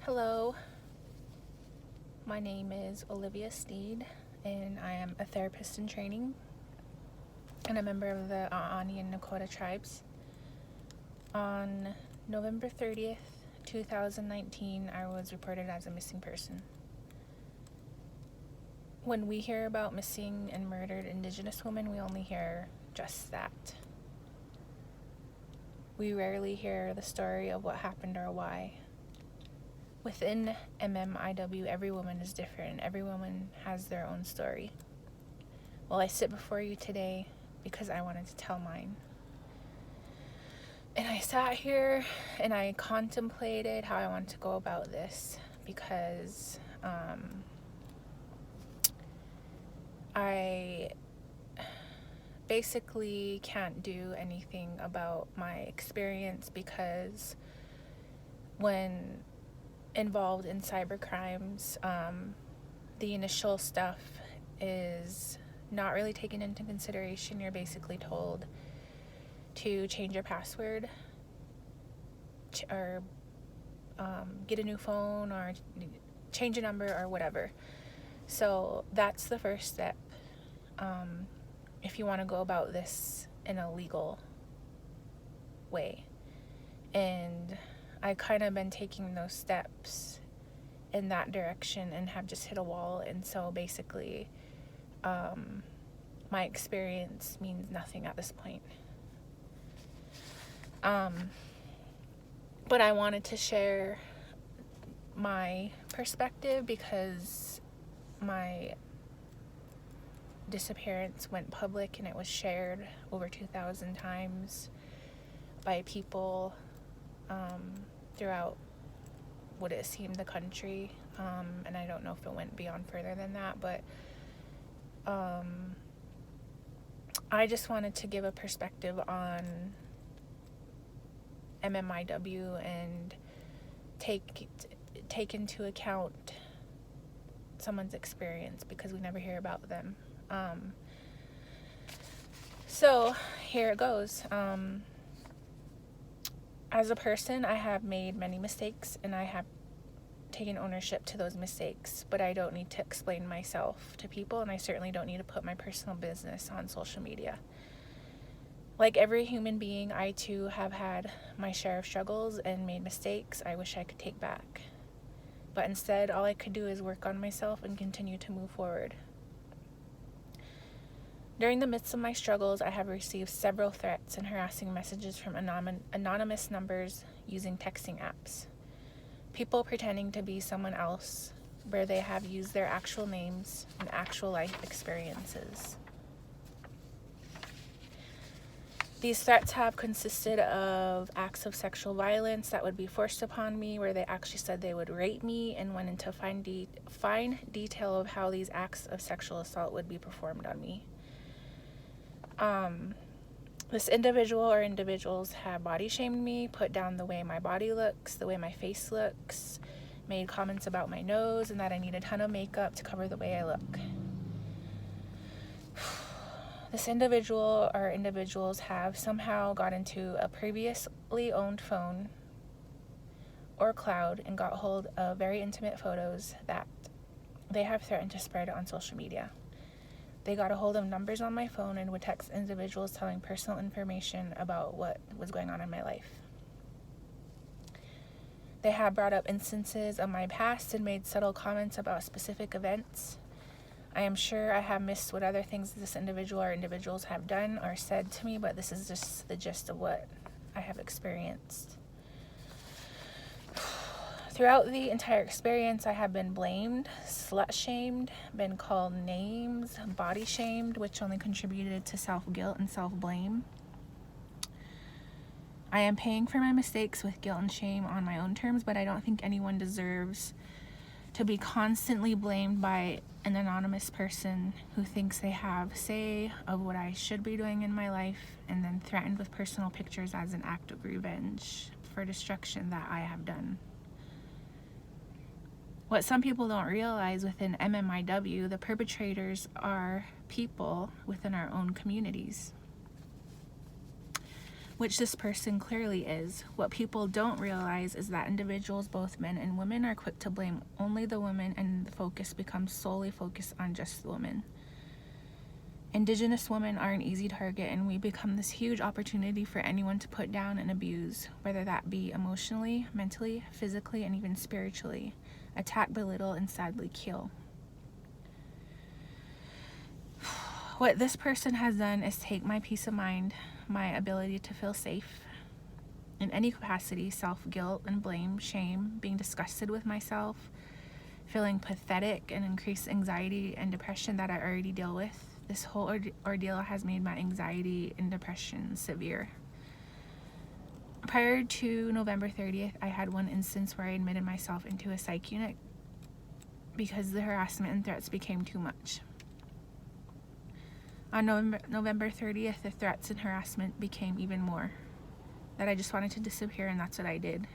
Hello, my name is Olivia Steed, and I am a therapist in training and a member of the Aani and Nakota tribes. On November 30th, 2019, I was reported as a missing person. When we hear about missing and murdered Indigenous women, we only hear just that. We rarely hear the story of what happened or why. Within Mmiw, every woman is different and every woman has their own story. Well, I sit before you today because I wanted to tell mine. And I sat here and I contemplated how I want to go about this because I basically can't do anything about my experience because when involved in cyber crimes, the initial stuff is not really taken into consideration. You're basically told to change your password or get a new phone or change a number or whatever. So that's the first step if you want to go about this in a legal way. And I kind of been taking those steps in that direction and have just hit a wall. And so basically, my experience means nothing at this point. But I wanted to share my perspective because my disappearance went public and it was shared over 2,000 times by people throughout what it seemed the country, and I don't know if it went beyond further than that, but I just wanted to give a perspective on Mmiw and take into account someone's experience because we never hear about them. So here it goes. As a person, I have made many mistakes and I have taken ownership to those mistakes, but I don't need to explain myself to people, and I certainly don't need to put my personal business on social media. Like every human being, I too have had my share of struggles and made mistakes I wish I could take back. But instead, all I could do is work on myself and continue to move forward. During the midst of my struggles, I have received several threats and harassing messages from anonymous numbers using texting apps. People pretending to be someone else, where they have used their actual names and actual life experiences. These threats have consisted of acts of sexual violence that would be forced upon me, where they actually said they would rape me and went into fine detail of how these acts of sexual assault would be performed on me. This individual or individuals have body shamed me, put down the way my body looks, the way my face looks, made comments about my nose and that I need a ton of makeup to cover the way I look. This individual or individuals have somehow got into a previously owned phone or cloud and got hold of very intimate photos that they have threatened to spread on social media. They got a hold of numbers on my phone and would text individuals telling personal information about what was going on in my life. They have brought up instances of my past and made subtle comments about specific events. I am sure I have missed what other things this individual or individuals have done or said to me, but this is just the gist of what I have experienced. Throughout the entire experience, I have been blamed, slut-shamed, been called names, body-shamed, which only contributed to self-guilt and self-blame. I am paying for my mistakes with guilt and shame on my own terms, but I don't think anyone deserves to be constantly blamed by an anonymous person who thinks they have say of what I should be doing in my life and then threatened with personal pictures as an act of revenge for destruction that I have done. What some people don't realize within Mmiw, the perpetrators are people within our own communities. which this person clearly is. What people don't realize is that individuals, both men and women, are quick to blame only the women, and the focus becomes solely focused on just the women. Indigenous women are an easy target, and we become this huge opportunity for anyone to put down and abuse, whether that be emotionally, mentally, physically, and even spiritually. Attack, belittle, and sadly kill. What this person has done is take my peace of mind, my ability to feel safe in any capacity, self-guilt and blame, shame, being disgusted with myself, feeling pathetic, and increased anxiety and depression that I already deal with. This whole ordeal has made my anxiety and depression severe. Prior to November 30th, I had one instance where I admitted myself into a psych unit because the harassment and threats became too much. On November 30th, the threats and harassment became even more. That I just wanted to disappear, and that's what I did.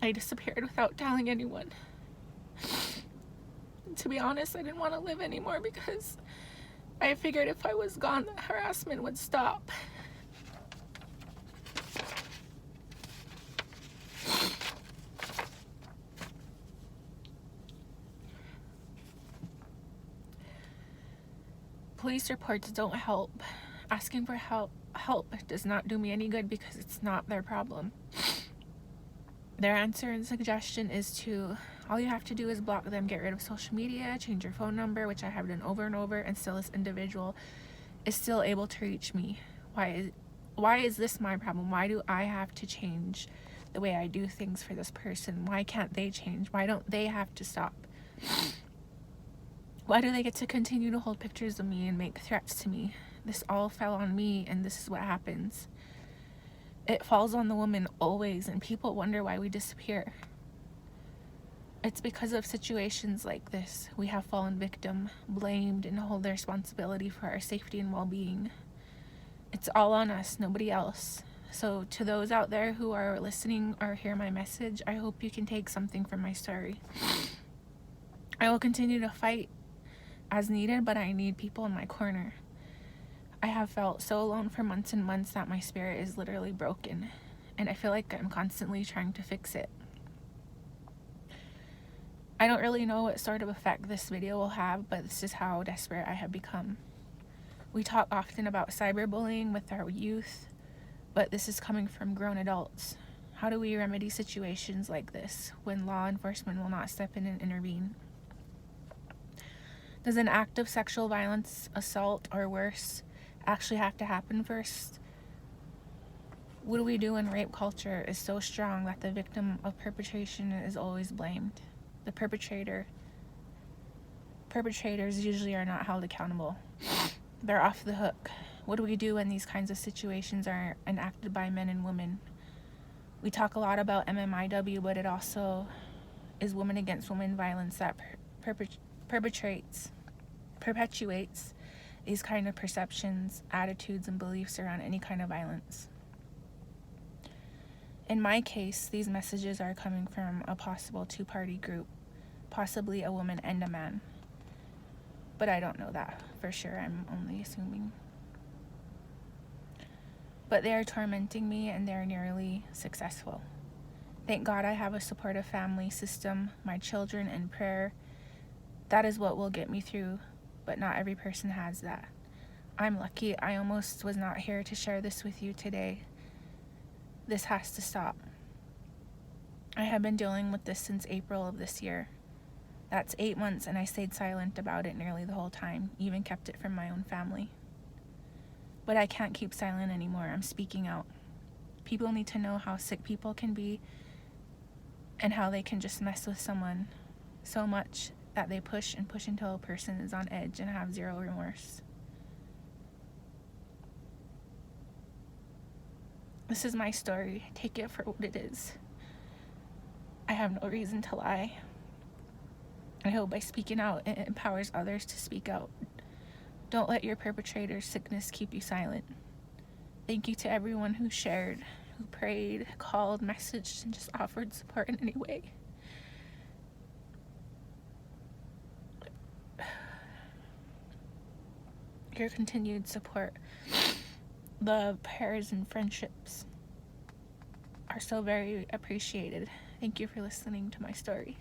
I disappeared without telling anyone. To be honest, I didn't want to live anymore because I figured if I was gone, the harassment would stop. Police reports don't help. Asking for help does not do me any good because it's not their problem. Their answer and suggestion is all you have to do is block them, get rid of social media, change your phone number, which I have done over and over, and still this individual is still able to reach me. Why is this my problem? Why do I have to change the way I do things for this person? Why can't they change? Why don't they have to stop? Why do they get to continue to hold pictures of me and make threats to me? This all fell on me, and this is what happens. It falls on the woman always, and people wonder why we disappear. It's because of situations like this. We have fallen victim, blamed, and hold the responsibility for our safety and well-being. It's all on us, nobody else. So to those out there who are listening or hear my message, I hope you can take something from my story. I will continue to fight as needed, but I need people in my corner. I have felt so alone for months and months that my spirit is literally broken, and I feel like I'm constantly trying to fix it. I don't really know what sort of effect this video will have, but this is how desperate I have become. We talk often about cyberbullying with our youth, but this is coming from grown adults. How do we remedy situations like this when law enforcement will not step in and intervene? Does an act of sexual violence, assault, or worse actually have to happen first? What do we do when rape culture is so strong that the victim of perpetration is always blamed? The perpetrators usually are not held accountable. They're off the hook. What do we do when these kinds of situations are enacted by men and women? We talk a lot about Mmiw, but it also is women against women violence that perpetuates these kind of perceptions, attitudes, and beliefs around any kind of violence. In my case, these messages are coming from a possible two-party group, possibly a woman and a man. But I don't know that for sure, I'm only assuming. But they are tormenting me, and they're nearly successful. Thank God I have a supportive family system, my children, and prayer. That is what will get me through, but not every person has that. I'm lucky. I almost was not here to share this with you today. This has to stop. I have been dealing with this since April of this year. That's 8 months, and I stayed silent about it nearly the whole time, even kept it from my own family. But I can't keep silent anymore. I'm speaking out. People need to know how sick people can be and how they can just mess with someone so much that they push until a person is on edge and have zero remorse. This is my story. Take it for what it is. I have no reason to lie. I hope by speaking out, it empowers others to speak out. Don't let your perpetrator's sickness keep you silent. Thank you to everyone who shared, who prayed, called, messaged, and just offered support in any way. Your continued support, love, prayers, and friendships are so very appreciated. Thank you for listening to my story.